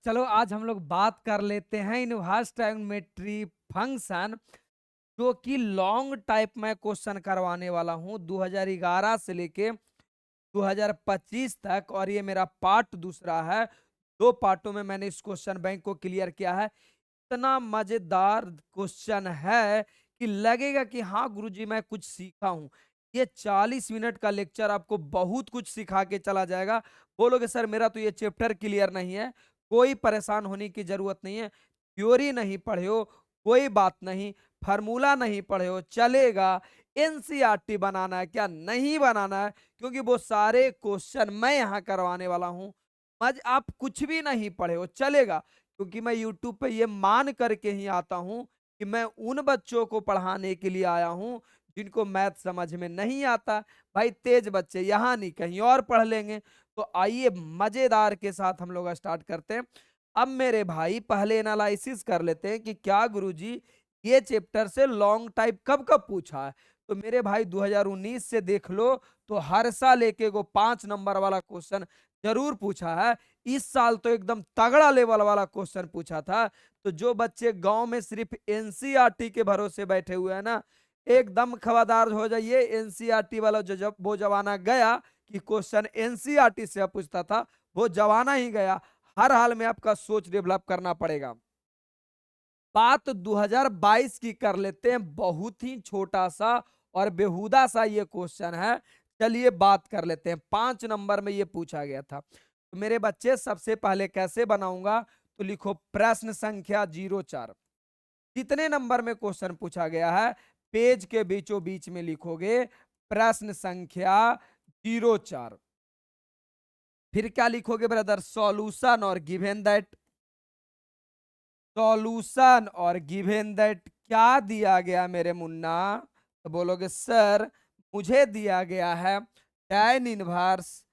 चलो आज हम लोग बात कर लेते हैं इनवर्स ट्रायगोनोमेट्री फंक्शन, जो कि लॉन्ग टाइप में क्वेश्चन करवाने वाला हूं 2011 से लेके 2025 तक। और ये मेरा पार्ट दूसरा है। दो पार्टों में मैंने इस क्वेश्चन बैंक को क्लियर किया है। इतना मजेदार क्वेश्चन है कि लगेगा कि हाँ गुरुजी मैं कुछ सीखा हूं। ये 40 मिनट का लेक्चर आपको बहुत कुछ सिखा के चला जाएगा। बोलोगे सर मेरा तो ये चैप्टर क्लियर नहीं है। कोई परेशान होने की जरूरत नहीं है। थ्योरी नहीं पढ़े हो कोई बात नहीं, फार्मूला नहीं पढ़े हो चलेगा। एनसीईआरटी बनाना है क्या नहीं बनाना है, क्योंकि वो सारे क्वेश्चन मैं यहाँ करवाने वाला हूँ। आज आप कुछ भी नहीं पढ़े हो चलेगा, क्योंकि मैं यूट्यूब पे ये मान करके ही आता हूं कि मैं उन बच्चों को पढ़ाने के लिए आया हूं जिनको मैथ समझ में नहीं आता। भाई तेज बच्चे यहाँ नहीं कहीं और पढ़ लेंगे। तो आइए मजेदार के साथ हम लोग स्टार्ट करते हैं। अब मेरे भाई पहले एनालिसिस कर लेते हैं कि क्या गुरुजी ये चैप्टर से लॉन्ग टाइप कब कब पूछा है। तो मेरे भाई 2019 से देख लो तो हर साल एक एक 5 नंबर वाला क्वेश्चन जरूर पूछा है। इस साल तो एकदम तगड़ा लेवल वाला क्वेश्चन पूछा था। तो जो बच्चे गांव में सिर्फ एनसीईआरटी के भरोसे बैठे हुए हैं ना, एकदम खबरदार हो जाइए। एनसीईआरटी वाला जो जब वो जमाना गया कि क्वेश्चन एनसीईआरटी से पूछता था, वो जमाना ही गया। हर हाल में आपका सोच डेवलप करना पड़ेगा। बात 2022 की कर लेते हैं। बहुत ही छोटा सा और बेहुदा सा ये क्वेश्चन है। चलिए बात कर लेते हैं। 5 नंबर में ये पूछा गया था। तो मेरे बच्चे सबसे पहले कैसे बनाऊंगा, तो लिखो प्रश्न संख्या 04। कितने नंबर में क्वेश्चन पूछा गया है, पेज के बीचों बीच में लिखोगे प्रश्न संख्या 04। फिर क्या लिखोगे ब्रदर, सॉल्यूशन और गिवन दैट। सॉल्यूशन और गिवन दैट क्या दिया गया मेरे मुन्ना, तो बोलोगे सर मुझे दिया गया है tan inverse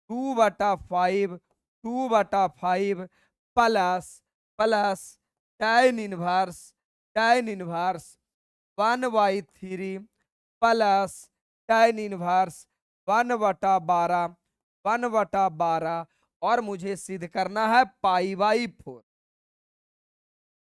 2/5 2/5 plus plus tan inverse 1/3 plus tan inverse 1/12 1/12 और मुझे सिद्ध करना है π/4।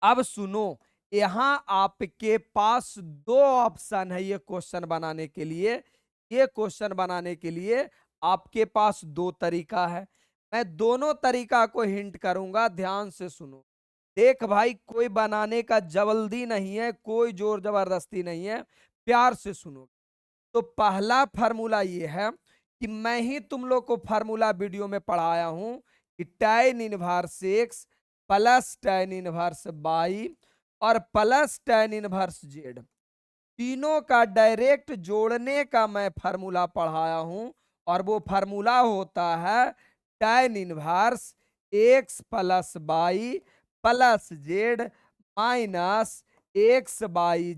अब सुनो, यहां आपके पास दो ऑप्शन है ये क्वेश्चन बनाने के लिए। ये क्वेश्चन बनाने के लिए आपके पास दो तरीका है। मैं दोनों तरीका को हिंट करूंगा, ध्यान से सुनो। देख भाई कोई बनाने का जल्दी नहीं है, कोई जोर जबरदस्ती नहीं है, प्यार से सुनो। तो पहला फार्मूला ये है कि मैं ही तुम लोग को फार्मूला वीडियो में पढ़ाया हूं कि tan 1x प्लस tan 1 और प्लस tan 1 तीनों का डायरेक्ट जोड़ने का मैं फार्मूला पढ़ाया हूं। और वो फार्मूला होता है tan 1 x plus Y plus z minus x by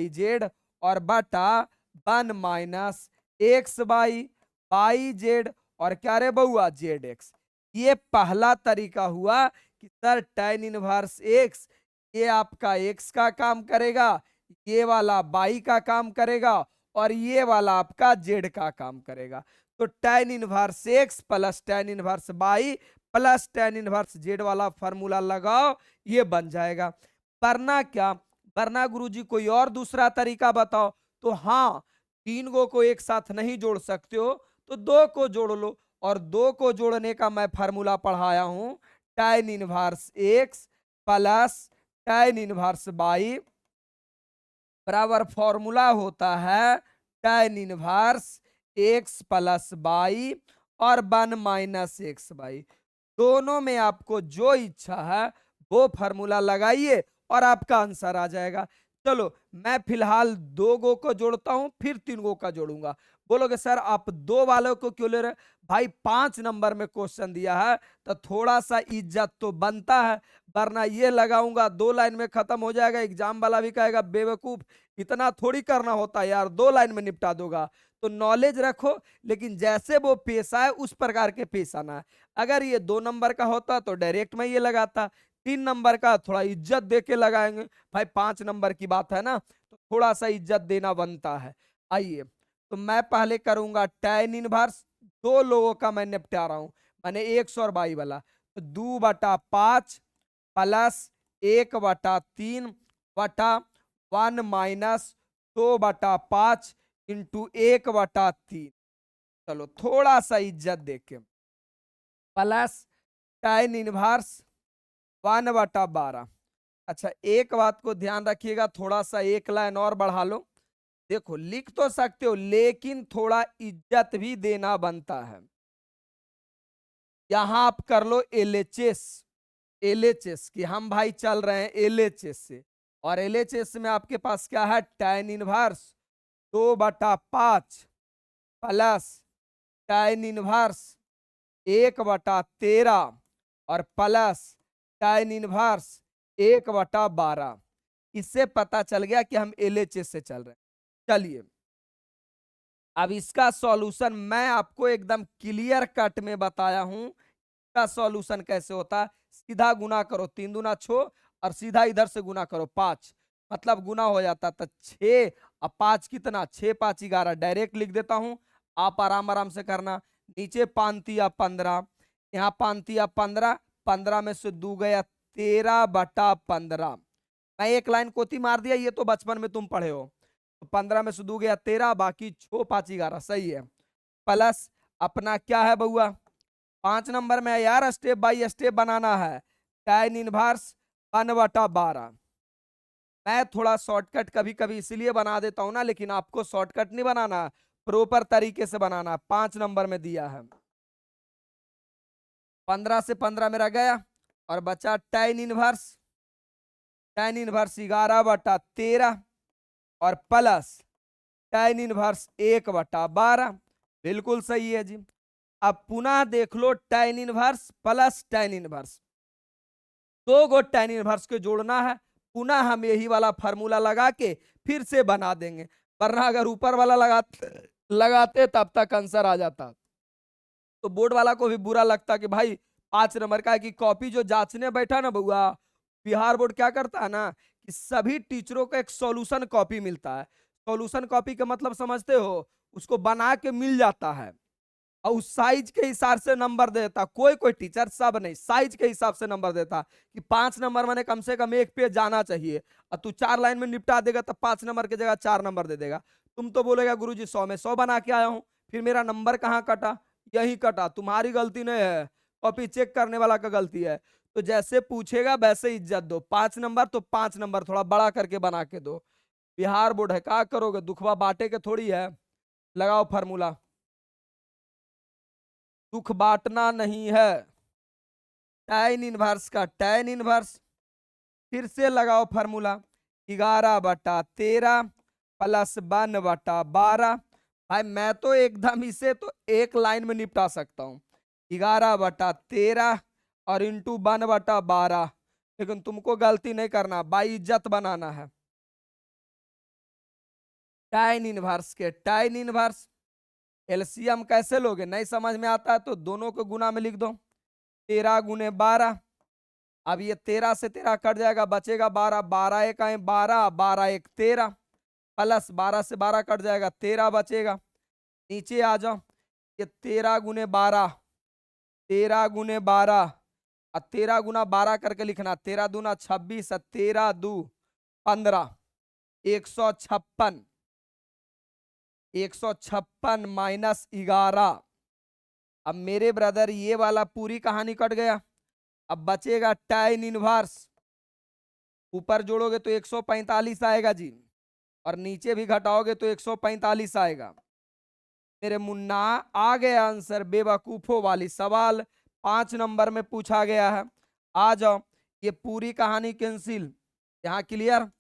z और बटा 1 - x/y/z और क्या रे बउआ zx। ये पहला तरीका हुआ कि सर tan 1 x ये आपका x का काम करेगा, ये वाला y का काम करेगा और ये वाला आपका z का काम करेगा। तो tan 1 x plus tan 1 y plus tan 1 z वाला फॉर्मूला लगाओ, ये बन जाएगा। वरना क्या, वरना गुरुजी कोई और दूसरा तरीका बताओ। तो हाँ, 3 को एक साथ नहीं जोड़ सकते हो तो 2 को जोड़ लो। और 2 को जोड़ने का मैं फार्मूला पढ़ाया हूं tan 1 x plus tan 1 y बराबर फॉर्मूला होता है tan 1 x प्लस वाई और 1 - x/y। दोनों में आपको जो इच्छा है वो फार्मूला लगाइए और आपका आंसर आ जाएगा। चलो मैं फिलहाल 2 को जोड़ता हूं, फिर 3 का जोड़ूंगा। बोलोगे सर आप 2 वालों को क्यों ले रहे? भाई 5 नंबर में क्वेश्चन दिया है तो थोड़ा सा इज्जत तो बनता है। वरना ये लगाऊंगा 2 लाइन में खत्म हो जाएगा, एग्जाम वाला भी कहेगा बेवकूफ इतना थोड़ी करना होता है यार, 2 लाइन में निपटा दोगा। तो नॉलेज रखो, लेकिन जैसे वो पेशा है उस प्रकार के पेश आना है। अगर ये 2 नंबर का होता तो डायरेक्ट मैं ये लगाता, 3 नंबर का थोड़ा इज्जत दे के लगाएंगे। भाई 5 नंबर की बात है ना, तो थोड़ा सा इज्जत देना बनता है। आइए तो मैं पहले करूंगा tan 1 दो लोगों का मैं निपटा रहा हूं, मैंने 100 और 22 वाला, तो 2/5 प्लस 1/3 बटा 1 माइनस 2/5 इंटू 1/3। चलो थोड़ा सा इज्जत देके, प्लस tan इनवर्स 1/12। अच्छा एक बात को ध्यान रखिएगा, थोड़ा सा एक लाइन और बढ़ा लो। देखो लिख तो सकते हो लेकिन थोड़ा इज्जत भी देना बनता है। यहां आप कर लो एलएचएस, एलएचएस कि हम भाई चल रहे हैं एलएचएस से, और एलएचएस में आपके पास क्या है, tan inverse 2/5 plus tan inverse 1/13 और प्लस tan इनवर्स 1/12। इससे पता चल गया कि हम एलएचएस से चल रहे हैं। चलिए अब इसका सॉल्यूशन मैं आपको एकदम क्लियर कट में बताया हूं, इसका सॉल्यूशन कैसे होता है। सीधा गुना करो, 3 दूना 6 और सीधा इधर से गुना करो 5, मतलब गुना हो जाता। तो 6 और 5 कितना, 6 5 11, डायरेक्ट लिख देता हूं, आप आराम आराम से करना। नीचे 5×3 = 15, यहाँ 5×3 = 15, 15 में से 2 गया 13/15। मैं एक लाइन कोती मार दिया, ये तो बचपन में तुम पढ़े हो। तो 15 में से 2 गया 13, बाकी 6 5 11, सही है। प्लस अपना क्या है बउआ, 5 नंबर में यार स्टेप बाय स्टेप बनाना है, tan इनवर्स 1/12। मैं थोड़ा शॉर्टकट कभी कभी इसलिए बना देता हूं ना, लेकिन आपको शॉर्टकट नहीं बनाना, प्रॉपर तरीके से बनाना। 5 नंबर में दिया है, 15 से 15 मेरा गया और बचा tan इनवर्स 11/13 और प्लस tan इनवर्स 1/12। बिल्कुल सही है जी। अब पुनः देख लो tan inverse plus tan inverse, दो गो tan इनवर्स के जोड़ना है, पुनः हम यही वाला फार्मूला लगा के फिर से बना देंगे, वरना अगर ऊपर वाला लगाते तब तक आंसर आ जाता। तो बोर्ड वाला को भी बुरा लगता कि भाई 5 नंबर का है, कि कॉपी जो जांचने बैठा ना बउआ, बिहार बोर्ड क्या करता है ना कि सभी टीचरों को एक सॉल्यूशन कॉपी मिलता है। सॉल्यूशन कॉपी का मतलब समझते हो, उसको बना के मिल जाता है और उस साइज के हिसाब से नंबर देता। कोई कोई टीचर, सब नहीं, साइज के हिसाब से नंबर देता कि 5 नंबर मैंने कम से कम एक पेज जाना चाहिए, और तू 4 लाइन में निपटा देगा तो 5 नंबर की जगह 4 नंबर दे देगा। तुम तो बोलेगा गुरुजी 100 में 100 बना के आया हूं, फिर मेरा नंबर कहाँ कटा, यही कटा, तुम्हारी गलती नहीं है, कॉपी चेक करने वाला का गलती है। तो जैसे पूछेगा वैसे इज्जत दो, 5 नंबर तो 5 नंबर थोड़ा बड़ा करके बना के दो। बिहार बोर्ड है, क्या करोगे, दुखवा बांटे के थोड़ी है। लगाओ फार्मूला, दुख बांटना नहीं है। tan इनवर्स का tan इनवर्स, फिर से लगाओ फार्मूला, 11/13 प्लस 1/12। भाई मैं तो एकदम इसे तो एक लाइन में निपटा सकता हूं, 11/13 और इंटू 1/12, लेकिन तुमको गलती नहीं करना, बाई इज्जत बनाना है। tan इनवर्स के tan इनवर्स एलसीएम कैसे लोगे, नहीं समझ में आता है तो दोनों को गुना में लिख दो, 13×12। अब ये 13 से 13 कट जाएगा, बचेगा 12, 12 1 आए 12, 12 1 13, प्लस 12 से 12 कट जाएगा, 13 बचेगा। नीचे आ जाओ, ये 13×12, 13×12 और 13×12 करके लिखना, 13 दूना 26 और 13 2 15, 156, 156 माइनस 11। अब मेरे ब्रदर ये वाला पूरी कहानी कट गया, अब बचेगा tan इनवर्स, ऊपर जोड़ोगे तो 145 आएगा जी, और नीचे भी घटाओगे तो 145 आएगा। मेरे मुन्ना आ गया आंसर, बेवकूफों वाली सवाल 5 नंबर में पूछा गया है। आ जाओ, ये पूरी कहानी कैंसिल, यहाँ क्लियर।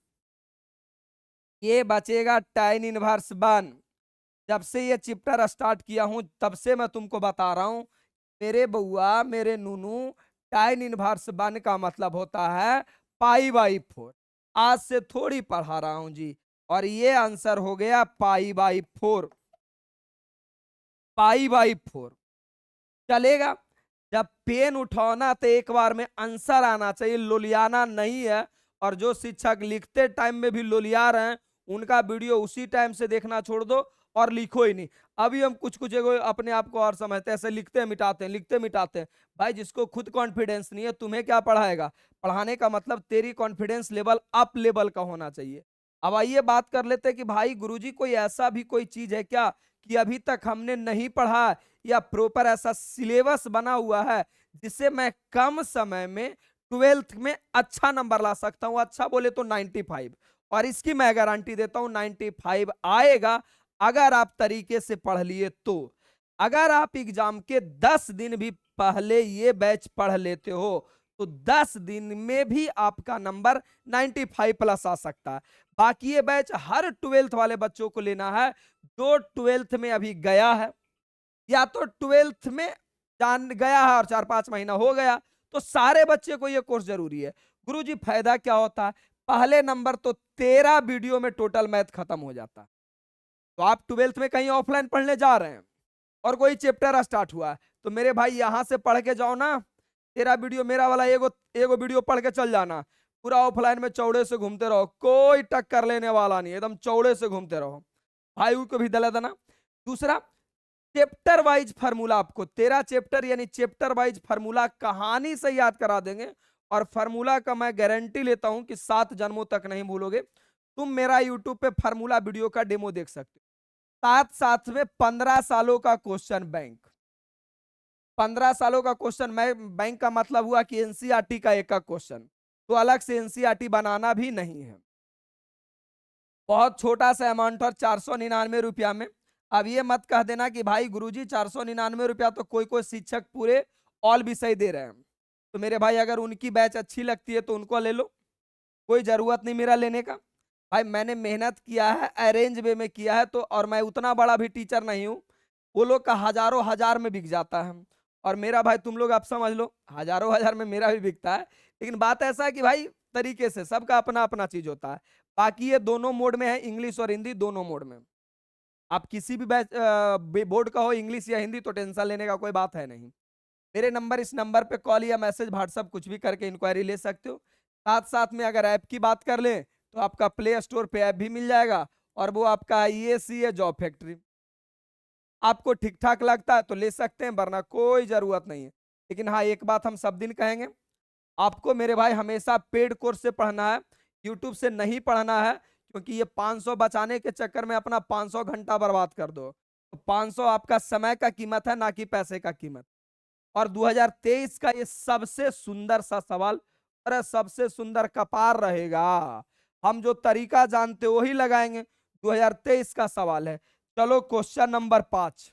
ये बचेगा tan इनवर्स 1। जब से ये चैप्टर स्टार्ट किया हूं तब से मैं तुमको बता रहा हूं मेरे बउआ, मेरे नूनू, tan इनवर्स 1 का मतलब होता है π/4। आज से थोड़ी पढ़ा रहा हूं जी, और ये आंसर हो गया π/4, π/4 चलेगा। जब पेन उठाओ ना तो एक बार में आंसर आना चाहिए, लोलियाना नहीं है। और जो शिक्षक लिखते टाइम में भी लोलिया रहे हैं, उनका वीडियो उसी टाइम से देखना छोड़ दो और लिखो ही नहीं। अभी हम कुछ कुछ एगो अपने आप को और समझते हैं, ऐसे लिखते मिटाते हैं, लिखते मिटाते हैं। भाई जिसको खुद कॉन्फिडेंस नहीं है तुम्हें क्या पढ़ाएगा? पढ़ाने का मतलब तेरी कॉन्फिडेंस लेवल अप लेवल का होना चाहिए। अब आइए बात कर लेते हैं कि भाई गुरुजी कोई ऐसा भी कोई चीज है क्या कि अभी तक हमने नहीं पढ़ा, या प्रॉपर ऐसा सिलेबस बना हुआ है जिससे मैं कम समय में 12th में अच्छा नंबर ला सकता हूं? अच्छा बोले तो 95, और इसकी मैं गारंटी देता हूं 95 आएगा अगर आप तरीके से पढ़ लिए तो। अगर आप एग्जाम के 10 दिन भी पहले ये बैच पढ़ लेते हो तो 10 दिन में भी आपका नंबर 95 प्लस आ सकता है। बाकी ये बैच हर 12th वाले बच्चों को लेना है जो 12th में अभी गया है, या तो 12th में जान गया है और 4-5 महीना हो गया, तो सारे बच्चे को ये कोर्स जरूरी है। गुरुजी फायदा क्या होता है? पहले नंबर तो 13 वीडियो में टोटल मैथ खत्म हो जाता है। तो आप 12th में कहीं ऑफलाइन पढ़ने जा रहे हैं और कोई चैप्टर स्टार्ट हुआ है, तो मेरे भाई यहां से पढ़ के जाओ ना। 13 वीडियो मेरा वाला एगो एगो वीडियो पढ़ के चल जाना, पूरा ऑफलाइन में चौड़े से घूमते रहो, कोई टक्कर लेने वाला नहीं, एकदम चौड़े से घूमते रहो। भाई को भी दला देना। दूसरा, चैप्टर वाइज फार्मूला, आपको 13 चैप्टर यानी चैप्टर वाइज फार्मूला कहानी से याद करा देंगे, और फार्मूला का मैं गारंटी लेता हूं कि 7 जन्मों तक नहीं भूलोगे। तुम मेरा यूट्यूब पे फार्मूला वीडियो का डेमो देख सकते हो। साथ साथ में 15 सालों का क्वेश्चन बैंक, 15 सालों का क्वेश्चन बैंक का मतलब हुआ कि एनसीईआरटी का एक का क्वेश्चन, तो अलग से एनसीईआरटी बनाना भी नहीं है। बहुत छोटा सा अमाउंट और 499 रुपया में। अब ये मत कह देना कि भाई गुरुजी 499 रुपया तो कोई कोई शिक्षक पूरे ऑल विषय दे रहे हैं। तो मेरे भाई अगर उनकी बैच अच्छी लगती है तो उनको ले लो, कोई जरूरत नहीं मेरा लेने का। भाई मैंने मेहनत किया है, अरेंज वे में किया है, तो और मैं उतना बड़ा भी टीचर नहीं हूँ। वो लोग का हजारों हजार में बिक जाता है, और मेरा भाई तुम लोग आप समझ लो हजारों हजार में मेरा भी बिकता है। लेकिन बात ऐसा है कि भाई तरीके से सबका अपना अपना चीज होता है। बाकी ये दोनों मोड में है, इंग्लिश और हिंदी दोनों मोड में। आप किसी भी बैच बोर्ड का हो, इंग्लिश या हिंदी, तो टेंशन लेने का कोई बात है नहीं। मेरे नंबर, इस नंबर पे कॉल या मैसेज व्हाट्सअप कुछ भी करके इंक्वायरी ले सकते हो। साथ साथ में अगर ऐप की बात कर ले तो आपका प्ले स्टोर पे ऐप भी मिल जाएगा, और वो आपका ईएसी है जॉब फैक्ट्री। आपको ठीक ठाक लगता है तो ले सकते हैं, वरना कोई जरूरत नहीं है। लेकिन हाँ, एक बात हम सब दिन कहेंगे, आपको मेरे भाई हमेशा पेड कोर्स से पढ़ना है, यूट्यूब से नहीं पढ़ना है। क्योंकि ये 500 बचाने के चक्कर में अपना 500 घंटा बर्बाद कर दो। तो 500 आपका समय का कीमत है, ना कि पैसे का कीमत। और 2023 का ये सबसे सुंदर सा सवाल, अरे सबसे सुंदर कपार रहेगा, हम जो तरीका जानते वही लगाएंगे। 2023 का सवाल है। चलो क्वेश्चन नंबर 5,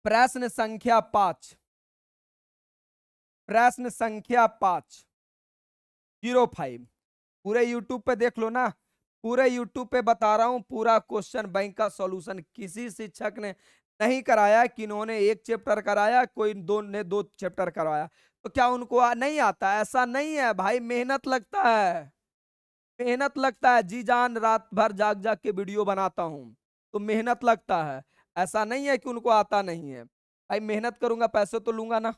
प्रश्न संख्या 5, प्रश्न संख्या 5, 05। पूरे यूट्यूब पे देख लो ना, पूरे यूट्यूब पे बता रहा हूं, पूरा क्वेश्चन बैंक का सॉल्यूशन किसी शिक्षक ने नहीं कराया कि इन्होंने एक चैप्टर कराया, कोई दो ने 2 चैप्टर करवाया। तो क्या उनको नहीं आता? ऐसा नहीं है भाई, मेहनत लगता है, मेहनत लगता है। जी जान रात भर जाग जाग के वीडियो बनाता हूं, तो मेहनत लगता है। ऐसा नहीं है कि उनको आता नहीं है। भाई मेहनत करूंगा पैसे तो लूंगा ना।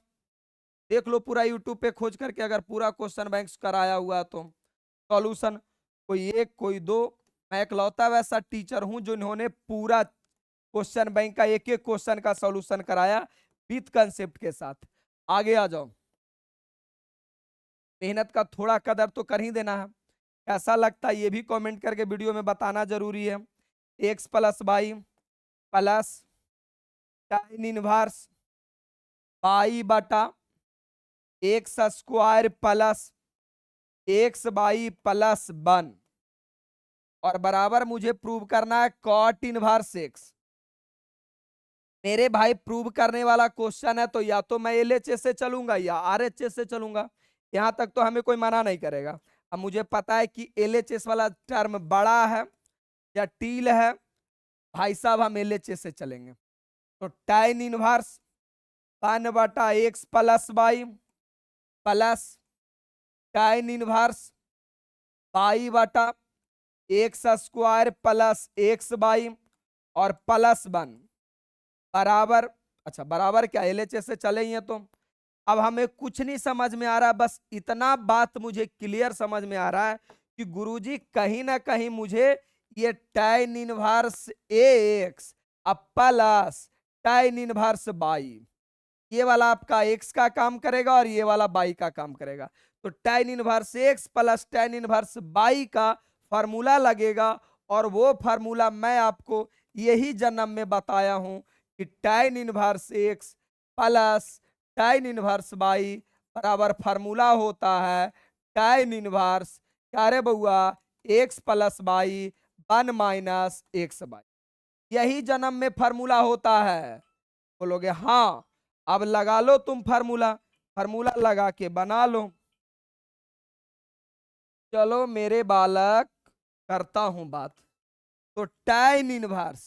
देख लो पूरा यूट्यूब पे खोज करके, अगर पूरा क्वेश्चन बैंक कराया हुआ तो सॉल्यूशन, कोई एक कोई दो। मैं इकलौता वैसा टीचर हूं जो इन्होंने पूरा क्वेश्चन बैंक का एक एक क्वेश्चन का सॉल्यूशन कराया विथ कंसेप्ट के साथ। आगे आ जाओ। मेहनत का थोड़ा कदर तो कर ही देना है। कैसा लगता है ये भी कमेंट करके वीडियो में बताना जरूरी है। X plus Y plus tan inverse pi बटा X square plus X Y plus 1, और बराबर मुझे प्रूव करना है कॉट इनवर्स एक्स। मेरे भाई प्रूव करने वाला क्वेश्चन है, तो या तो मैं एलएचएस से चलूंगा या आरएचएस से चलूंगा, यहां तक तो हमें कोई मना नहीं करेगा। अब मुझे पता है कि एलएचएस वाला टर्म बड़ा है या टील है, भाई साहब हम एलएचएस से चलेंगे। तो tan इनवर्स 1 बटा X plus Y plus tan inverse pi बटा X square plus X Y और प्लस 1 बराबर, अच्छा बराबर क्या एलएचएस से चले ही हैं। तो अब हमें कुछ नहीं समझ में आ रहा, बस इतना बात मुझे क्लियर समझ में आ रहा है कि गुरुजी कहीं ना कहीं मुझे ये tan इनवर्स एक्स अब प्लस tan इनवर्स बाई, ये वाला आपका x का काम करेगा और ये वाला बाई का काम करेगा। तो tan inverse x plus tan inverse by का फार्मूला लगेगा, और वो फार्मूला मैं आपको यही जन्म में बताया हूं कि tan inverse x plus tan inverse by बराबर फार्मूला होता है tan इनवर्स, क्या रे बउआ, x plus by 1 minus x by. यही जन्म में फार्मूला होता है। बोलोगे हाँ, अब लगा लो तुम फार्मूला, फार्मूला लगा के बना लो। चलो मेरे बालक, करता हूं बात। तो tan इनवर्स,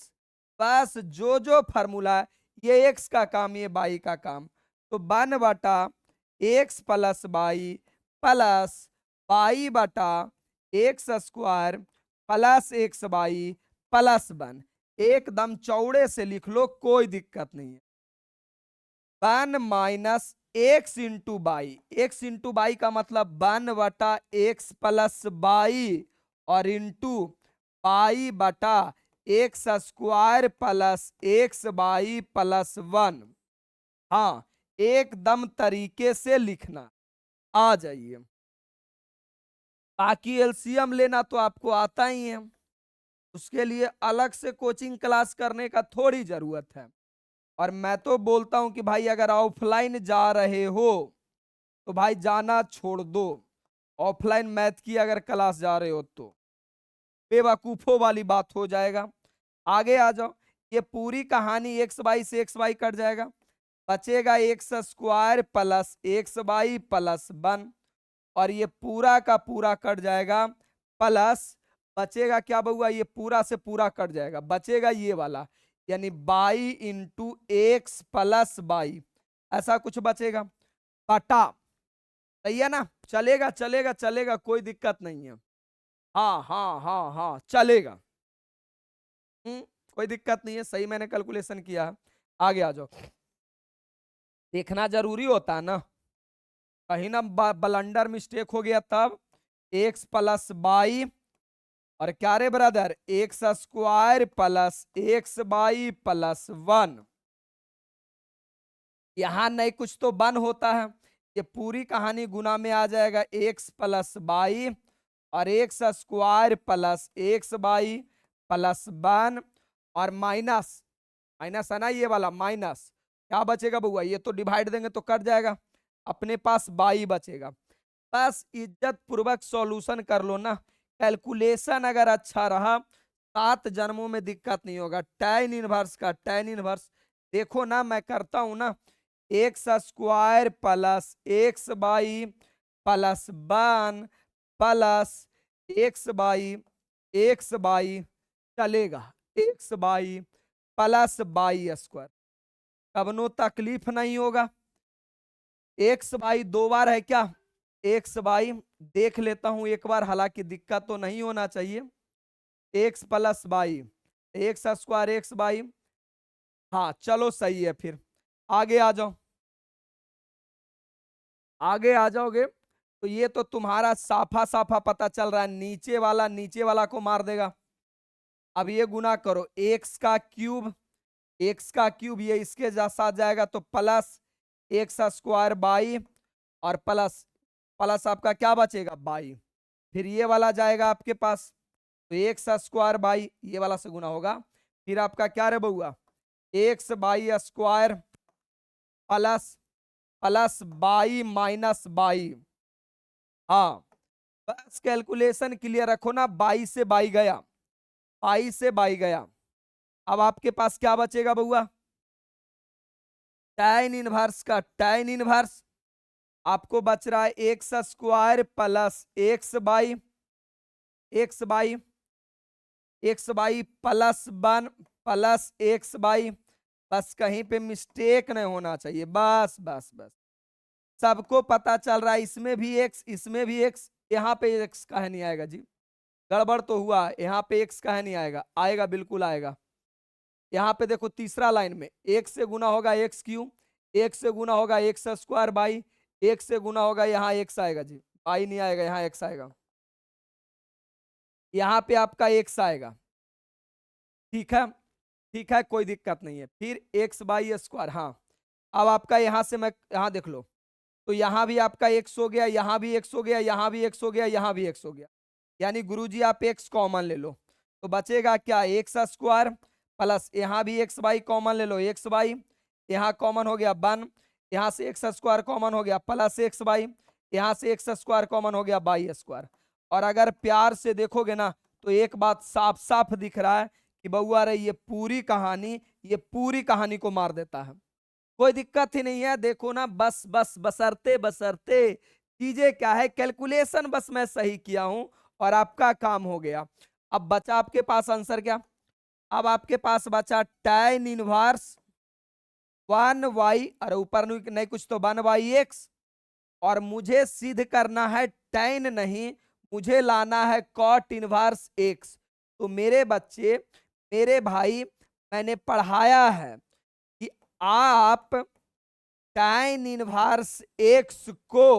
बस जो जो फार्मूला, ये एक्स का काम ये बाई का काम, तो 1 बटा X plus Y plus Y बटा X square plus X Y plus 1, एकदम चौड़े से लिख लो, कोई दिक्कत नहीं है। 1 minus x into by, x into by का मतलब 1 बटा एक्स प्लस बाई और इंटू बाई बटा X square plus X Y plus 1। हाँ, एकदम तरीके से लिखना, आ जाइए। बाकी एलसीएम लेना तो आपको आता ही है, उसके लिए अलग से कोचिंग क्लास करने का थोड़ी जरूरत है। और मैं तो बोलता हूं कि भाई अगर ऑफलाइन जा रहे हो तो भाई जाना छोड़ दो, ऑफलाइन मैथ की अगर क्लास जा रहे हो तो बेवकूफों वाली बात हो जाएगा। आगे आ जाओ, ये पूरी कहानी एक्स बाई से एक्स बाई कट जाएगा, बचेगा x square plus X Y plus 1, और ये पूरा का पूरा कट जाएगा प्लस, बचेगा क्या बउआ, ये पूरा से पूरा कट जाएगा, बचेगा ये वाला, यानी by into x plus by, ऐसा कुछ बचेगा, बटा, सही है ना, चलेगा चलेगा चलेगा, कोई दिक्कत नहीं है। हाँ हाँ हाँ हाँ चलेगा, कोई दिक्कत नहीं है, सही मैंने कैलकुलेशन किया है। आगे आ जाओ, देखना जरूरी होता है ना, कहीं ना ब्लंडर मिस्टेक हो गया तब। एक्स प्लस बाई और क्या रे brother, x square plus X Y plus 1, यहां नहीं कुछ तो 1 होता है, ये पूरी कहानी गुना में आ जाएगा, एक्स प्लस बाई और x square plus X Y plus 1 और माइनस, माइनस है ना ये वाला माइनस, क्या बचेगा बउआ, ये तो डिवाइड देंगे तो कट जाएगा, अपने पास बाई बचेगा। बस इज्जत पूर्वक सॉल्यूशन कर लो ना, कैलकुलेशन अगर अच्छा रहा 7 जन्मों में दिक्कत नहीं होगा। tan इनवर्स का tan इनवर्स देखो ना, मैं करता हूं ना, X square plus X Y plus 1 plus X Y चलेगा, X Y plus Y square, अब नो तकलीफ नहीं होगा। एक्स बाई 2 बार है क्या, एक्स बाई देख लेता हूं एक बार, हालांकि दिक्कत तो नहीं होना चाहिए, x plus by x square x by, हाँ चलो सही है, फिर आगे आ जाओ, आगे आ जाओगे तो ये तो तुम्हारा साफा साफा पता चल रहा है, नीचे वाला को मार देगा। अब ये गुना करो, एक्स का क्यूब ये इसके साथ जाएगा तो प्लस एक्स स्क्वायर बाई और प्लस प्लस आपका क्या बचेगा बाई, फिर ये वाला जाएगा आपके पास, तो एक्स स्क्वायर बाई ये वाला से गुना होगा, फिर आपका क्या रे बउआ, x by square plus plus by minus by. हाँ, बस कैलकुलेशन क्लियर रखो ना, बाई से बाई गया, बाई से बाई गया, अब आपके पास क्या बचेगा बउआ, tan इनवर्स का tan इनवर्स आपको बच रहा है x square plus X Y plus 1 plus X by, बस कहीं पे मिस्टेक नहीं होना चाहिए, बस बस बस, सबको पता चल रहा है, इसमें भी एक्स इसमें भी एक्स, यहाँ पे एक्स कहे नहीं आएगा जी, गड़बड़ तो हुआ, यहाँ पे एक्स कहे नहीं आएगा, आएगा बिल्कुल आएगा। यहाँ पे देखो तीसरा लाइन में एक से गुना होगा एक्स क्यू, एक से गुना होगा एक्स स्क्वायर बाई, एक से गुना होगा, यहाँ एक्स आएगा जी, बाई नहीं आएगा, यहाँ एक्स आएगा। यहाँ पे आपका x आएगा, ठीक है, ठीक है, कोई दिक्कत नहीं है। फिर एक्स बाई स्क्वायर, हाँ अब आपका यहां से मैं यहां देख लो, तो यहां भी आपका एक्स हो गया, यहां भी एक्स हो गया, यहां भी एक्स हो गया, यहां भी एक्स हो गया, यानी गुरुजी आप एक्स कॉमन ले लो, तो बचेगा क्या, एक्स स्क्वायर प्लस यहां भी एक्स बाई कॉमन ले लो, एक्स बाई, यहाँ कॉमन हो गया 1, यहाँ से एक्स स्क्वायर कॉमन हो गया प्लस एक्स बाई, यहाँ से एक्स स्क्वायर कॉमन हो गया बाई स्क्वायर। और अगर प्यार से देखोगे ना तो एक बात साफ साफ दिख रहा है कि बउआ रे ये पूरी कहानी को मार देता है। कोई दिक्कत ही नहीं है, देखो ना, बस बस बसरते बसरते चीजें क्या है, कैलकुलेशन बस मैं सही किया हूं और आपका काम हो गया। अब बचा आपके पास आंसर क्या, अब आपके पास बचा tan इनवर्स 1y, अरे ऊपर नहीं कुछ तो 1/x, और मुझे सिद्ध करना है tan नहीं, मुझे लाना है cot इनवर्स x। तो मेरे बच्चे, मेरे भाई, मैंने पढ़ाया है कि आप tan इनवर्स x को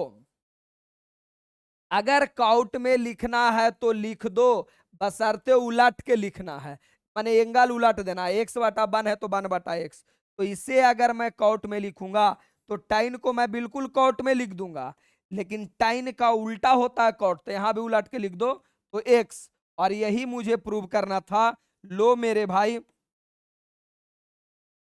अगर काउट में लिखना है तो लिख दो, बशर्ते उलट के लिखना है, माने एंगल उलट देना है, x/1 है तो 1/x। तो इसे अगर मैं काउट में लिखूंगा तो tan को मैं बिल्कुल काउट में लिख दूंगा, लेकिन tan का उल्टा होता है काउट, तो यहां भी उलट के लिख दो तो x। और यही मुझे प्रूव करना था। लो मेरे भाई,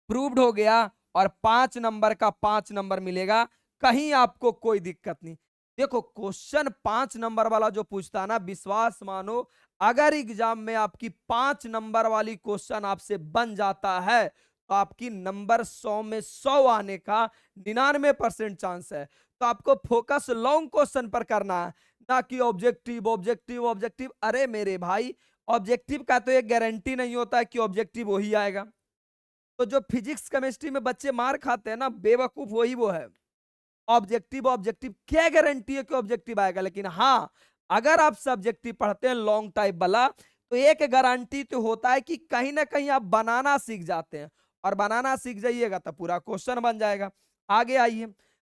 प्रूव्ड हो गया, और 5 नंबर का 5 नंबर मिलेगा, कहीं आपको कोई दिक्कत नहीं। देखो क्वेश्चन 5 नंबर वाला जो पूछता है ना, विश्वास मानो, अगर एग्जाम में आपकी 5 नंबर वाली क्वेश्चन आपसे बन जाता है तो आपकी नंबर 100 में 100 आने का 99% चांस है। तो आपको फोकस लॉन्ग क्वेश्चन पर करना है, ना कि ऑब्जेक्टिव ऑब्जेक्टिव ऑब्जेक्टिव। अरे मेरे भाई, ऑब्जेक्टिव का तो एक गारंटी नहीं होता है कि ऑब्जेक्टिव वही आएगा। तो जो फिजिक्स केमिस्ट्री में बच्चे मार खाते हैं ना, बेवकूफ वही वो है। ऑब्जेक्टिव ऑब्जेक्टिव क्या गारंटी है कि ऑब्जेक्टिव आएगा, लेकिन हाँ अगर आप सब्जेक्टिव पढ़ते हैं लॉन्ग टाइप वाला, तो एक गारंटी तो होता है कि कहीं ना कहीं आप बनाना सीख जाते हैं, और बनाना सीख जाइएगा तो पूरा क्वेश्चन बन जाएगा। आगे आइए।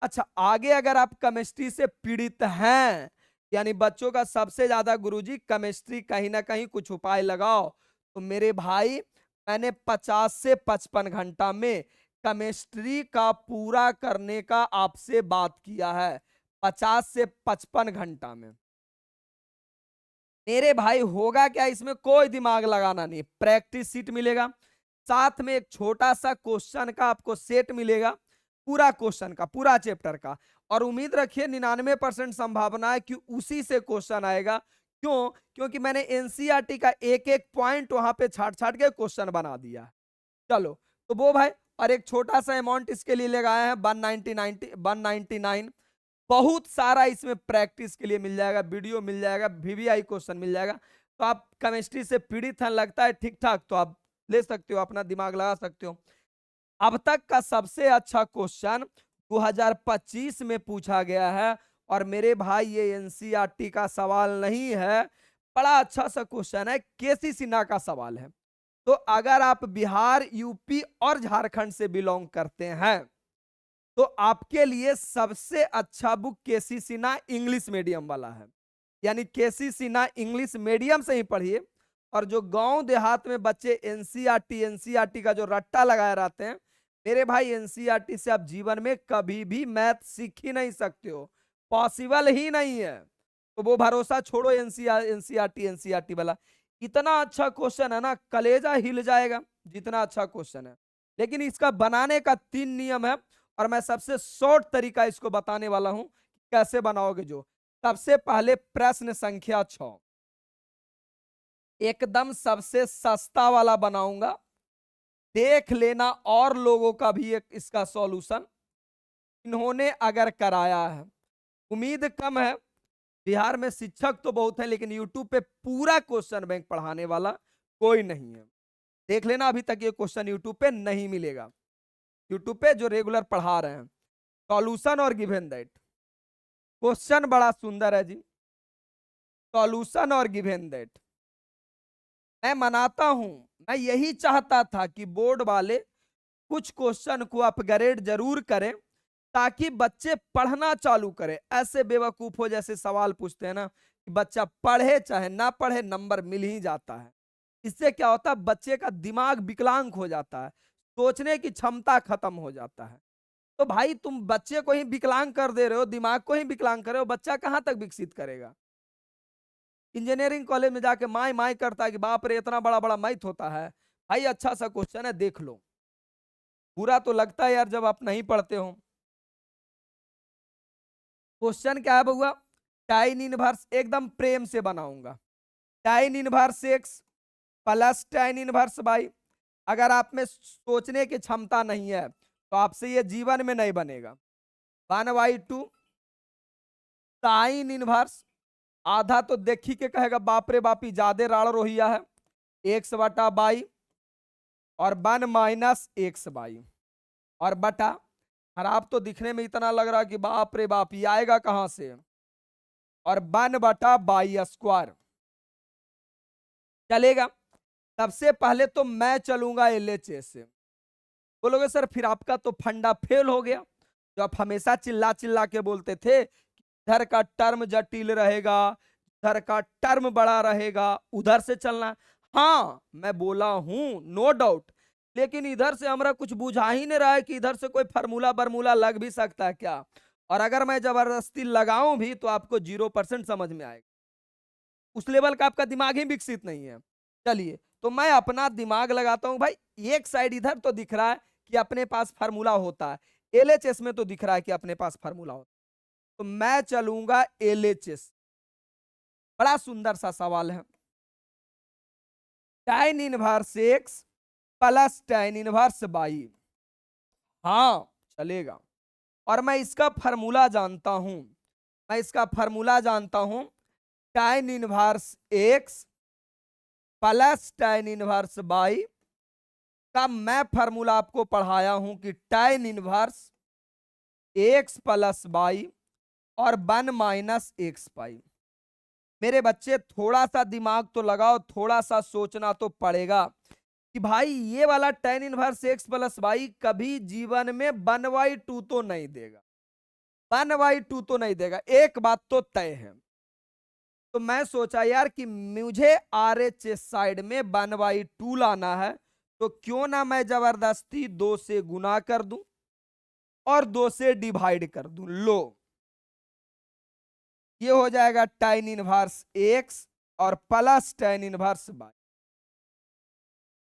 अच्छा, आगे अगर आप केमिस्ट्री से पीड़ित हैं, यानी बच्चों का सबसे ज्यादा गुरुजी केमिस्ट्री, कहीं ना कहीं कुछ उपाय लगाओ, तो मेरे भाई मैंने 50 से 55 घंटा में केमिस्ट्री का पूरा करने का आपसे बात किया है। 50 से 55 घंटा में मेरे भाई होगा क्या, इसमें कोई दिमाग लगाना नहीं, प्रैक्टिस सीट मिलेगा, साथ में एक छोटा सा क्वेश्चन का आपको सेट मिलेगा, पूरा क्वेश्चन का, पूरा चैप्टर का। और उम्मीद रखिए 99% संभावना है कि उसी से क्वेश्चन आएगा। क्यों? क्योंकि मैंने एनसीईआरटी का एक एक पॉइंट वहां पे छाट छाट के क्वेश्चन बना दिया। चलो, तो वो भाई, और एक छोटा सा अमाउंट इसके लिए लगाया है 199, बहुत सारा इसमें प्रैक्टिस के लिए मिल जाएगा, वीडियो मिल जाएगा, वीवीआई क्वेश्चन मिल जाएगा। तो आप केमिस्ट्री से पीड़ित हैं, लगता है ठीक ठाक, तो आप ले सकते हो, अपना दिमाग लगा सकते हो। अब तक का सबसे अच्छा क्वेश्चन 2025 में पूछा गया है, और मेरे भाई ये एनसीईआरटी का सवाल नहीं है, बड़ा अच्छा सा क्वेश्चन है, केसी सिन्हा का सवाल है। तो अगर आप बिहार, यूपी और झारखंड से बिलोंग करते हैं तो आपके लिए सबसे अच्छा बुक केसी सिन्हा इंग्लिश मीडियम वाला है, यानी केसी सिन्हा इंग्लिश मीडियम से ही पढ़िए। और जो गांव देहात में बच्चे एनसीईआरटी का जो रट्टा लगाए रहते हैं, मेरे भाई एनसीईआरटी से आप जीवन में कभी भी मैथ सीख ही नहीं सकते हो, पॉसिबल ही नहीं है। तो वो भरोसा छोड़ो एनसीईआरटी वाला, इतना अच्छा क्वेश्चन है ना, कलेजा हिल जाएगा, जितना अच्छा क्वेश्चन है। लेकिन इसका बनाने का 3 नियम है, और मैं सबसे शॉर्ट तरीका इसको बताने वाला हूं कैसे बनाओगे। जो सबसे पहले प्रश्न संख्या 6 एकदम सबसे सस्ता वाला बनाऊंगा, देख लेना और लोगों का भी एक इसका सॉल्यूशन इन्होंने अगर कराया है। उम्मीद कम है, बिहार में शिक्षक तो बहुत है, लेकिन यूट्यूब पे पूरा क्वेश्चन बैंक पढ़ाने वाला कोई नहीं है। देख लेना, अभी तक ये क्वेश्चन यूट्यूब पे नहीं मिलेगा, यूट्यूब पे जो रेगुलर पढ़ा रहे हैं। सॉल्यूशन और गिवन दैट, क्वेश्चन बड़ा सुंदर है जी, सॉल्यूशन और गिवन दैट। मैं मनाता हूं, मैं यही चाहता था कि बोर्ड वाले कुछ क्वेश्चन को अपग्रेड जरूर करें, ताकि बच्चे पढ़ना चालू करें। ऐसे बेवकूफों जैसे सवाल पूछते हैं ना, कि बच्चा पढ़े चाहे ना पढ़े नंबर मिल ही जाता है। इससे क्या होता है, बच्चे का दिमाग विकलांग हो जाता है, सोचने की क्षमता खत्म हो जाता है। तो भाई तुम बच्चे को ही विकलांग कर दे रहे हो, दिमाग को ही विकलांग कर रहे हो, बच्चा कहां तक विकसित करेगा। इंजीनियरिंग कॉलेज में जाके माई माई करता है कि बाप रे इतना बड़ा बड़ा मैथ होता है। भाई अच्छा सा क्वेश्चन है, देख लो। बुरा तो लगता है यार जब आप नहीं पढ़ते हो। क्वेश्चन क्या है बउआ, टाइन इनवर्स एकदम प्रेम से बनाऊंगा। टाइन इनवर्स एक्स प्लस टाइन इनवर्स वाई। अगर आप में सोचने की क्षमता नहीं है तो आपसे ये जीवन में नहीं बनेगा। 1/2 साइन इनवर्स, आधा तो देखी के कहेगा बाप रे बापी ज्यादा राड़ रोहिया है, एक्स बटा बाई और 1 - x/, और बटा, खराब तो दिखने में इतना लग रहा कि बाप रे बाप ये आएगा कहां से, और 1/22। चलेगा। सबसे पहले तो मैं चलूंगा एलएचएस से। बोलोगे सर फिर आपका तो फंडा फेल हो गया, जो आप हमेशा चिल्ला चिल्ला के बोलते थे इधर का टर्म जटिल रहेगा, इधर का टर्म बड़ा रहेगा, उधर से चलना। हाँ मैं बोला हूं, नो डाउट, लेकिन इधर से हमारा कुछ बुझा ही नहीं रहा है कि इधर से कोई फार्मूला बर्मूला लग भी सकता है क्या। और अगर मैं जबरदस्ती लगाऊं भी तो आपको 0% समझ में आएगा। उस लेवल का आपका दिमाग ही विकसित नहीं है। चलिए तो मैं अपना दिमाग लगाता हूं भाई। एक साइड इधर तो दिख रहा है कि अपने पास फार्मूला होता है, एलएचएस में तो दिख रहा है कि अपने पास फार्मूला होता है, तो मैं चलूंगा एलएचएस। बड़ा सुंदर सा सवाल है। tan inverse x plus tan inverse by, हाँ चलेगा। और मैं इसका फार्मूला जानता हूं, मैं इसका फार्मूला जानता हूं, tan inverse x plus tan inverse by का मैं फार्मूला आपको पढ़ाया हूं कि tan inverse x plus by और 1 - x/। मेरे बच्चे थोड़ा सा दिमाग तो लगाओ, थोड़ा सा सोचना तो पड़ेगा कि भाई ये वाला tan inverse x plus y कभी जीवन में 1/2 तो नहीं देगा, 1/2 तो नहीं देगा, एक बात तो तय है। तो मैं सोचा यार कि मुझे आरएचएस साइड में 1/2 लाना है, तो क्यों ना मैं जबरदस्ती 2 से गुना कर दूं और 2 से डिवाइड कर दूं। लो ये हो जाएगा tan इनवर्स एक्स और प्लस tan इनवर्स बाई।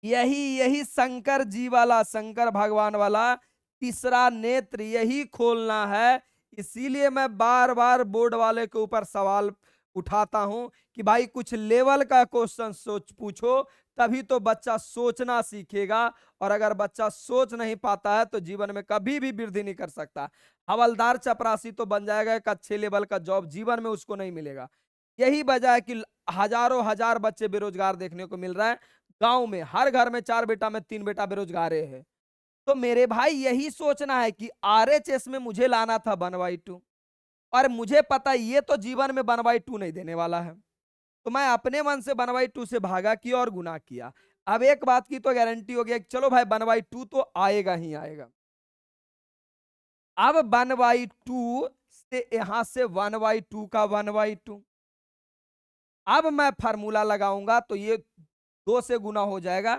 यही यही शंकर जी वाला, शंकर भगवान वाला तीसरा नेत्र यही खोलना है। इसीलिए मैं बार बार बोर्ड वाले के ऊपर सवाल उठाता हूं कि भाई कुछ लेवल का क्वेश्चन सोच पूछो, तभी तो बच्चा सोचना सीखेगा। और अगर बच्चा सोच नहीं पाता है तो जीवन में कभी भी वृद्धि नहीं कर सकता। हवलदार चपरासी तो बन जाएगा, एक अच्छे लेवल का जॉब जीवन में उसको नहीं मिलेगा। यही वजह है कि हजारों हजार बच्चे बेरोजगार देखने को मिल रहा है। गांव में हर घर में 4 बेटा में 3 बेटा बेरोजगार है। तो मेरे भाई यही सोचना है कि आरएचएस में मुझे लाना था 1/2, और मुझे पता ये तो जीवन में 1/2 नहीं देने वाला है। तो मैं अपने मन से 1/2 से भागा किया और गुना किया। अब एक बात की तो गारंटी हो गया कि चलो भाई 1/2 तो आएगा ही आएगा। अब 1/2 से यहां से 1/2 का 1/2, अब मैं फार्मूला लगाऊंगा तो ये 2 से गुना हो जाएगा,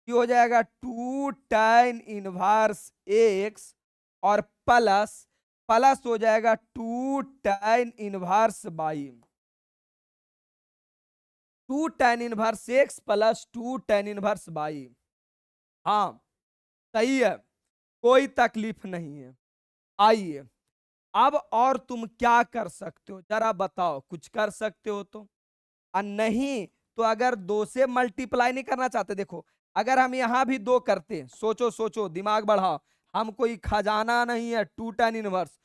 ये हो जाएगा 2 tan इनवर्स एक्स और प्लस प्लस हो जाएगा 2 tan inverse by. 2 tan inverse x plus 2 tan inverse by. हाँ सही है, कोई तकलीफ नहीं है। आइए अब और तुम क्या कर सकते हो जरा बताओ, कुछ कर सकते हो तो। और नहीं तो अगर 2 से मल्टीप्लाई नहीं करना चाहते, देखो अगर हम यहां भी 2 करते, सोचो सोचो दिमाग बढ़ाओ, हम कोई खजाना नहीं है 2 tan इनवर्स।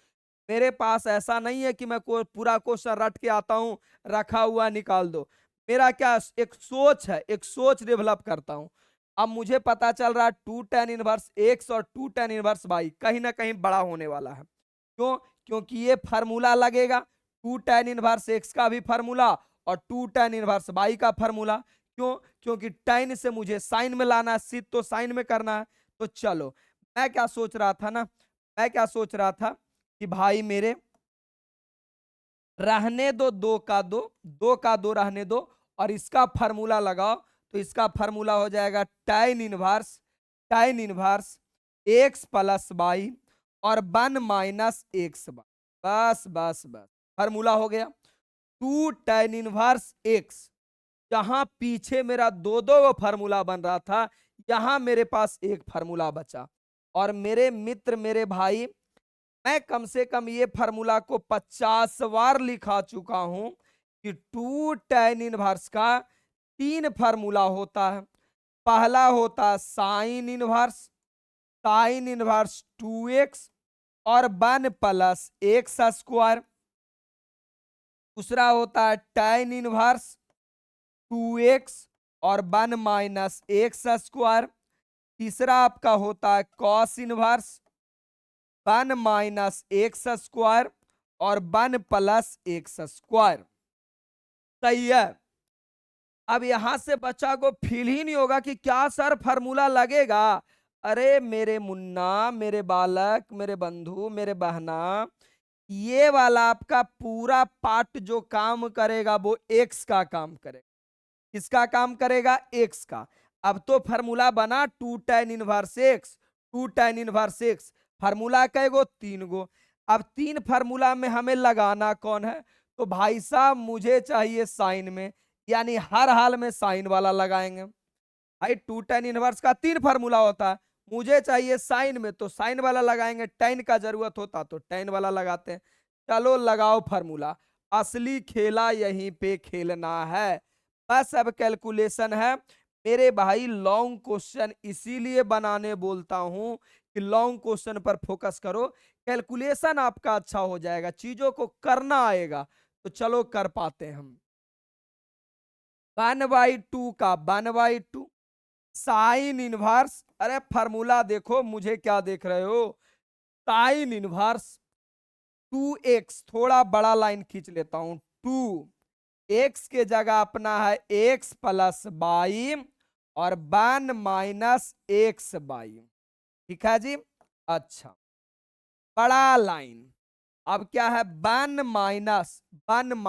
मेरे पास ऐसा नहीं है कि मैं पूरा क्वेश्चन रट के आता हूं, रखा हुआ निकाल दो। मेरा क्या एक सोच है, एक सोच डेवलप करता हूं। अब मुझे पता चल रहा है 2 tan इनवर्स एक्स और 2 tan इनवर्स वाई कहीं ना कहीं बड़ा होने वाला है। क्यों? क्योंकि ये फार्मूला लगेगा, 2 tan इनवर्स एक्स का भी फार्मूला और 2 tan इनवर्स बाई का फार्मूला। क्यों? क्योंकि tan से मुझे साइन में लाना है, सिद्ध तो साइन में करना है। तो चलो मैं क्या सोच रहा था ना, मैं क्या सोच रहा था कि भाई मेरे रहने दो, दो का दो, दो का दो रहने दो, और इसका फार्मूला लगाओ तो इसका फार्मूला हो जाएगा tan inverse x plus y और 1 - x वाई। बस बस बस, फार्मूला हो गया। 2 tan इनवर्स एक्स, जहां पीछे मेरा दो दो वो फार्मूला बन रहा था, यहां मेरे पास एक फार्मूला बचा। और मेरे मित्र, मेरे भाई, मैं कम से कम ये फार्मूला को 50 बार लिखा चुका हूं कि 2 tan इनवर्स का 3 फार्मूला होता है। पहला होता है साइन इनवर्स 2x और 1 + x²। दूसरा होता है tan 1 2x और 1 - x²। तीसरा आपका होता है cos 1 - x² और 1 + x²। सही है। अब यहां से बच्चा को फील ही नहीं होगा कि क्या सर फार्मूला लगेगा। अरे मेरे मुन्ना, मेरे बालक, मेरे बंधु, मेरे बहना, ये वाला आपका पूरा पार्ट जो काम करेगा वो एक्स का काम करेगा। किसका काम करेगा? एक्स का। अब तो फार्मूला बना 2 tan 1 x, 2 tan 1 x। Formula कै गो? 3 गो। अब 3 फार्मूला में हमें लगाना कौन है? तो भाई साहब मुझे चाहिए साइन में, यानी हर हाल में साइन वाला लगाएंगे। भाई 2 tan 1 का 3 फार्मूला होता है, मुझे चाहिए साइन में, तो साइन वाला लगाएंगे। टेन का जरूरत होता तो टेन वाला लगाते हैं। चलो लगाओ फार्मूला। असली खेला यहीं पे खेलना है। बस अब कैलकुलेशन है मेरे भाई। लॉन्ग क्वेश्चन इसीलिए बनाने बोलता हूं कि लॉन्ग क्वेश्चन पर फोकस करो, कैलकुलेशन आपका अच्छा हो जाएगा, चीजों को करना आएगा। तो चलो कर पाते हैं हम। 1/2 का 1/2 साइन 1। अरे फार्मूला देखो, मुझे क्या देख रहे हो? साइन 1 2x, थोड़ा बड़ा लाइन खींच लेता हूं। 2x के जगह अपना है x + y और 1 - x/y। ठीक है जी। अच्छा, बड़ा लाइन। अब क्या है? 1 - 1 -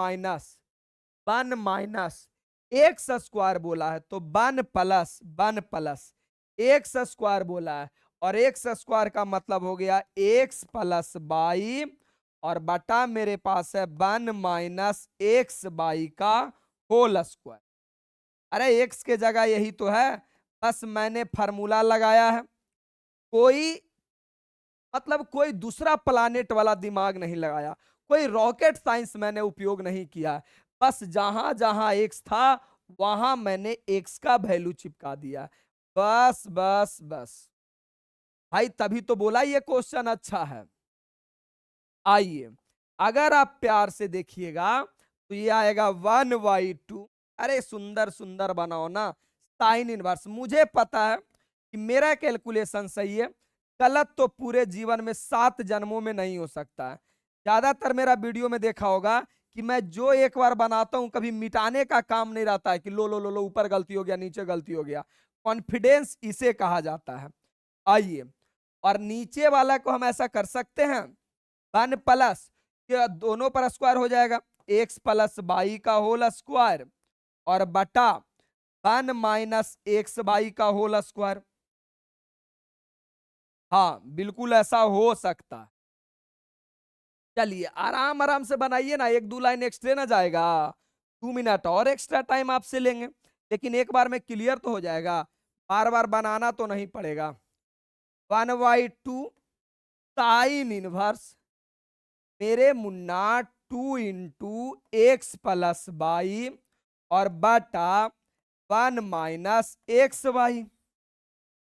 1 - x² बोला है, तो 1 + 1 + x² बोला है। और x² का मतलब हो गया x + y और बटा मेरे पास है 1 - x/y का होल स्क्वायर। अरे एक्स के जगह यही तो है, बस मैंने फार्मूला लगाया है। कोई मतलब कोई दूसरा प्लानेट वाला दिमाग नहीं लगाया, कोई रॉकेट साइंस मैंने उपयोग नहीं किया। बस जहां जहां एक्स था वहां मैंने एक्स का वैल्यू चिपका दिया। बस बस बस भाई, तभी तो बोला ये क्वेश्चन अच्छा है। आइए, अगर आप प्यार से देखिएगा तो ये आएगा 1/2। अरे सुंदर सुंदर बनाओ ना। साइन 1, मुझे पता है कि मेरा कैलकुलेशन सही है। गलत तो पूरे जीवन में 7 जन्मों में नहीं हो सकता है। ज्यादातर मेरा वीडियो में देखा होगा कि मैं जो एक बार बनाता हूं कभी मिटाने का काम नहीं रहता है कि लो लो लो लो ऊपर गलती हो गया, नीचे गलती हो गया। कॉन्फिडेंस इसे कहा जाता है। आइए, और नीचे वाला को हम ऐसा कर सकते हैं 1 + दोनों पर स्क्वायर हो जाएगा, x + y का होल स्क्वायर और बटा 1 - x/y का होल स्क्वायर। हाँ बिल्कुल ऐसा हो सकता है। चलिए आराम आराम से बनाइए ना, 1 2 लाइन एक्स्ट्रा ना जाएगा। 2 मिनट और एक्स्ट्रा टाइम आपसे लेंगे, लेकिन एक बार में क्लियर तो हो जाएगा, बार बार बनाना तो नहीं पड़ेगा। 1/2 साइन 1 मेरे मुन्ना 2 × x + y और बटा 1 - x/y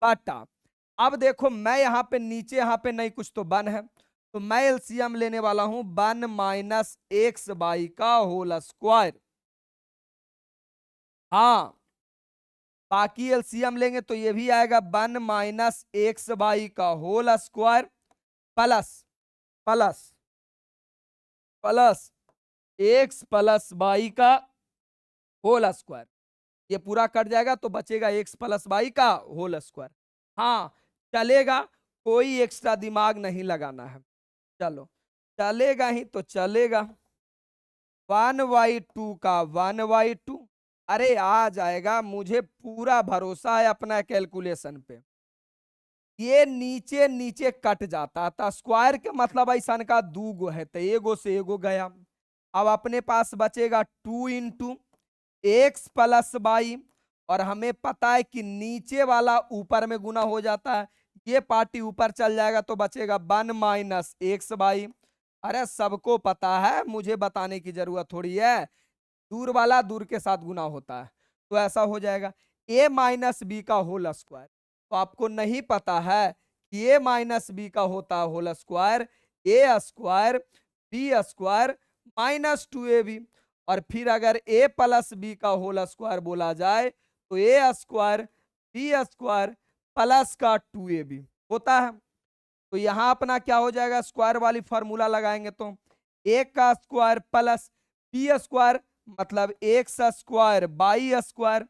बटा। अब देखो मैं यहां पे नीचे, यहां पे नहीं कुछ तो बन है, तो मैं एलसीएम लेने वाला हूं 1 - x/y का होल स्क्वायर। हाँ, बाकी एलसीएम लेंगे तो ये भी आएगा 1 - x/y का whole square plus plus plus x + y का होल स्क्वायर। ये पूरा कट जाएगा तो बचेगा x + y का होल स्क्वायर। हाँ चलेगा, कोई एक्स्ट्रा दिमाग नहीं लगाना है। चलो चलेगा ही तो चलेगा। 1/2 का 1/2। अरे आ जाएगा, मुझे पूरा भरोसा है अपना कैलकुलेशन पे। ये नीचे नीचे कट जाता था, स्क्वायर के मतलब ऐसा का दूगो है तो एगो से एगो गया। अब अपने पास बचेगा 2 × x + y, और हमें पता है कि नीचे वाला ऊपर में गुना हो जाता है, ये पार्टी ऊपर चल जाएगा तो बचेगा 1 - x/। अरे सबको पता है, मुझे बताने की जरूरत थोड़ी है, दूर वाला दूर के साथ गुना होता है, तो ऐसा हो जाएगा a - b का होल स्क्वायर। तो आपको नहीं पता है कि a - b का होता है whole square, a² b² -2ab। और फिर अगर a+b का होल स्क्वायर बोला जाए तो a² b² प्लस का 2ab होता है। तो यहां अपना क्या हो जाएगा, स्क्वायर वाली फॉर्मूला लगाएंगे तो a का स्क्वायर प्लस b² मतलब x²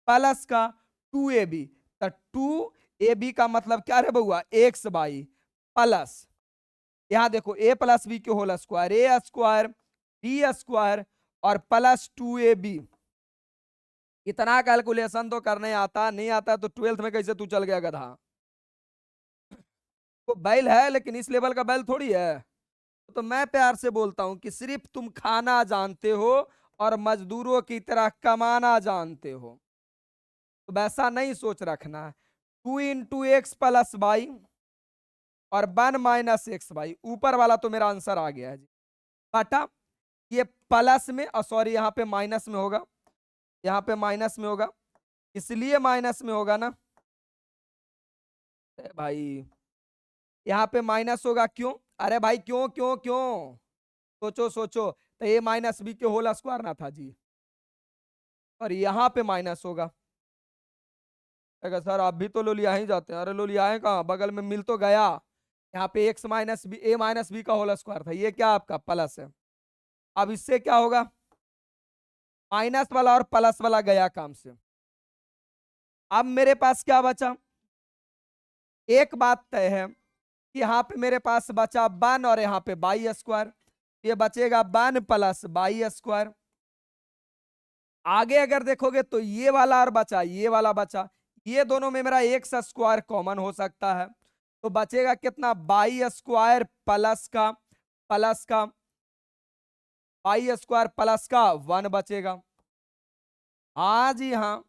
प्लस का 2ab। तो 2ab का मतलब क्या रे बउआ, x/, प्लस यहां देखो a+b के होल स्क्वायर a² b² और प्लस 2ab। इतना कैलकुलेशन तो करने आता, नहीं आता तो 12th में कैसे तू चल गया गधा। तो बैल है लेकिन इस लेवल का बैल थोड़ी है। तो मैं प्यार से बोलता हूं कि सिर्फ तुम खाना जानते हो और मजदूरों की तरह कमाना जानते हो, तो वैसा नहीं सोच रखना है। 2 × x + y और 1 - x/, ऊपर वाला तो मेरा आंसर आ गया है जी। बटा ये प्लस में, सॉरी यहाँ पे माइनस में होगा, यहाँ पे माइनस में होगा, इसलिए माइनस में होगा ना भाई, यहाँ पे माइनस होगा क्यों, अरे भाई क्यों क्यों क्यों, सोचो सोचो, तो a - b के होल स्क्वायर ना था जी, और यहाँ पे माइनस होगा। सर आप भी तो लोलिया ही जाते हैं, अरे लोलिया है कहाँ, बगल में मिल तो गया। यहाँ पे a - b का होल स्क्वायर था, ये क्या आपका प्लस है। अब इससे क्या होगा, माइनस वाला और प्लस वाला गया काम से। अब मेरे पास क्या बचा, एक बात तय है कि यहाँ पे मेरे पास बचा 1 और यहाँ पे y², ये बचेगा 1 + y²। आगे अगर देखोगे तो ये वाला और बचा, ये वाला बचा, ये दोनों में मेरा x² कॉमन हो सकता है, तो बचेगा कितना, y² प्लस का 1 बचेगा। हाँ जी हाँ,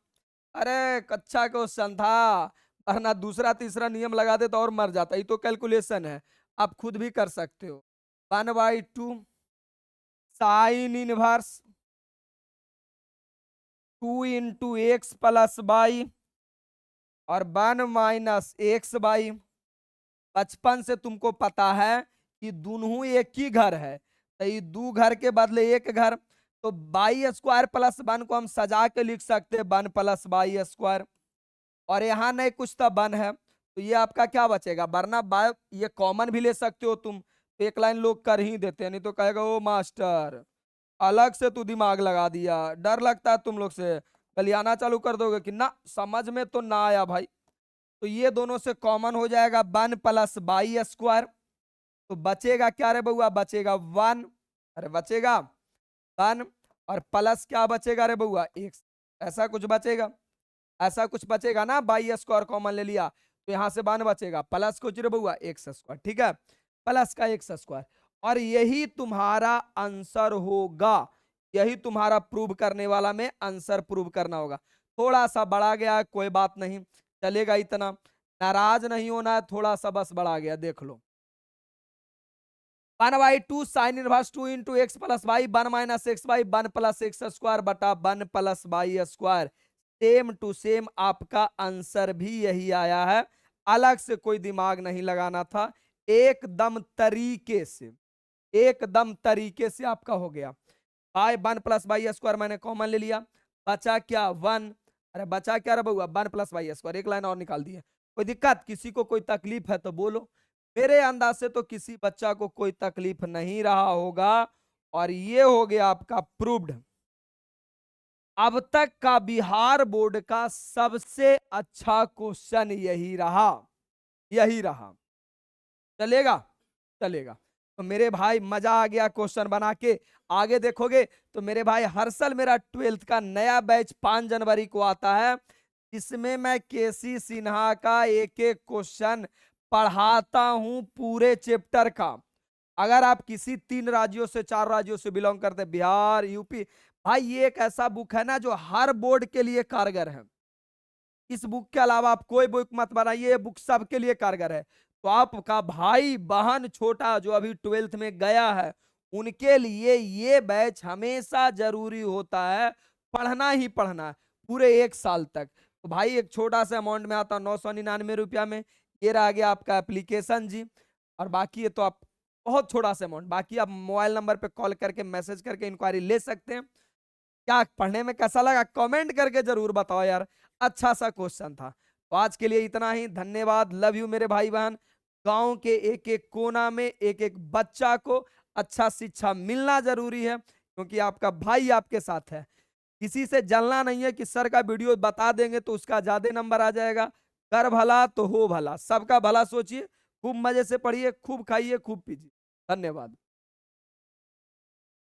अरे कच्चा क्वेश्चन था, वरना दूसरा तीसरा नियम लगा दे तो और मर जाता, ये तो कैलकुलेशन है, आप खुद भी कर सकते हो। 1/2 साइन इनवर्स 2 × x + y और 1 - x/। बचपन से तुमको पता है कि दोनों एक ही घर है, तो ये दो घर के बदले एक घर, तो y² + 1 को हम सजा के लिख सकते हैं 1 + y²। और यहाँ नहीं कुछ तो 1 है, तो ये आपका क्या बचेगा, वरना बाय ये कॉमन भी ले सकते हो तुम, तो एक लाइन लोग कर ही देते हैं, नहीं तो कहेगा ओ मास्टर अलग से तू दिमाग लगा दिया, डर लगता है तुम लोग से, गलियाना चालू कर दोगे कि ना समझ में तो ना आया भाई। तो ये दोनों से कॉमन हो जाएगा 1 + y², तो बचेगा क्या रे बउआ, बचेगा 1, अरे बचेगा 1 और प्लस क्या बचेगा रे बउआ, x, ऐसा कुछ बचेगा, ऐसा कुछ बचेगा ना, y² कॉमन ले लिया तो यहां से 1 बचेगा, प्लस कुछ रे बउआ x², ठीक है, प्लस का x²। और यही तुम्हारा आंसर होगा, यही तुम्हारा प्रूव करने वाला में आंसर प्रूव करना होगा। थोड़ा सा बढ़ा गया कोई बात नहीं, चलेगा, इतना नाराज नहीं होना है, थोड़ा सा बस बढ़ा गया, देख लो। 1/2 sine inverse 2 × x + y 1 - x/, 1 + x² बटा 1 + y²। सेम टू सेम आपका आंसर भी यही आया है, अलग से कोई दिमाग नहीं लगाना था, एकदम तरीके से, एकदम तरीके से आपका हो गया। भाई 1 + y² मैंने कॉमन ले लिया, बचा क्या 1, अरे बचा क्या रे बउआ 1 + y², एक लाइन और निकाल दिए। कोई दिक्कत, किसी को कोई तकलीफ है तो बोलो, मेरे अंदाज से तो किसी बच्चा को कोई तकलीफ नहीं रहा होगा। और ये हो गया आपका प्रूव्ड। अब तक का बिहार बोर्ड का सबसे अच्छा क्वेश्चन यही रहा, यही रहा, चलेगा, चलेगा। तो मेरे भाई मजा आ गया क्वेश्चन बना के। आगे देखोगे तो मेरे भाई हर्षल मेरा 12th का नया बैच 5 जनवरी को आता है, इसमें मैं केसी सिन्हा का एक एक क्वेश्चन पढ़ाता हूं पूरे चैप्टर का। अगर आप किसी 3 राज्यों से 4 राज्यों से बिलोंग करते, बिहार, यूपी, भाई ये एक ऐसा बुक है ना जो हर बोर्ड के लिए कारगर है। इस बुक के अलावा आप कोई बुक मत बनाइए, ये बुक सबके लिए कारगर है। तो आपका भाई बहन छोटा जो अभी 12th में गया है, उनके लिए ये बैच हमेशा जरूरी होता है, पढ़ना ही पढ़ना पूरे 1 साल तक। तो भाई एक छोटा सा अमाउंट में आता है 999 रुपया में। ये रह गया आपका एप्लीकेशन जी, और बाकी ये तो आप बहुत छोटा सा अमाउंट, बाकी आप मोबाइल नंबर पे कॉल करके मैसेज करके इंक्वायरी ले सकते हैं। क्या पढ़ने में कैसा लगा कमेंट करके जरूर बताओ यार, अच्छा सा क्वेश्चन था। तो आज के लिए इतना ही, धन्यवाद, लव यू मेरे भाई बहन। गांव के एक एक कोना में एक एक बच्चा को अच्छा शिक्षा मिलना जरूरी है, क्योंकि आपका भाई आपके साथ है। किसी से जलना नहीं है कि सर का वीडियो बता देंगे तो उसका ज्यादा नंबर आ जाएगा। कर भला तो हो भला, सबका भला सोचिए, खूब मजे से पढ़िए, खूब खाइए, खूब पीजिए। धन्यवाद।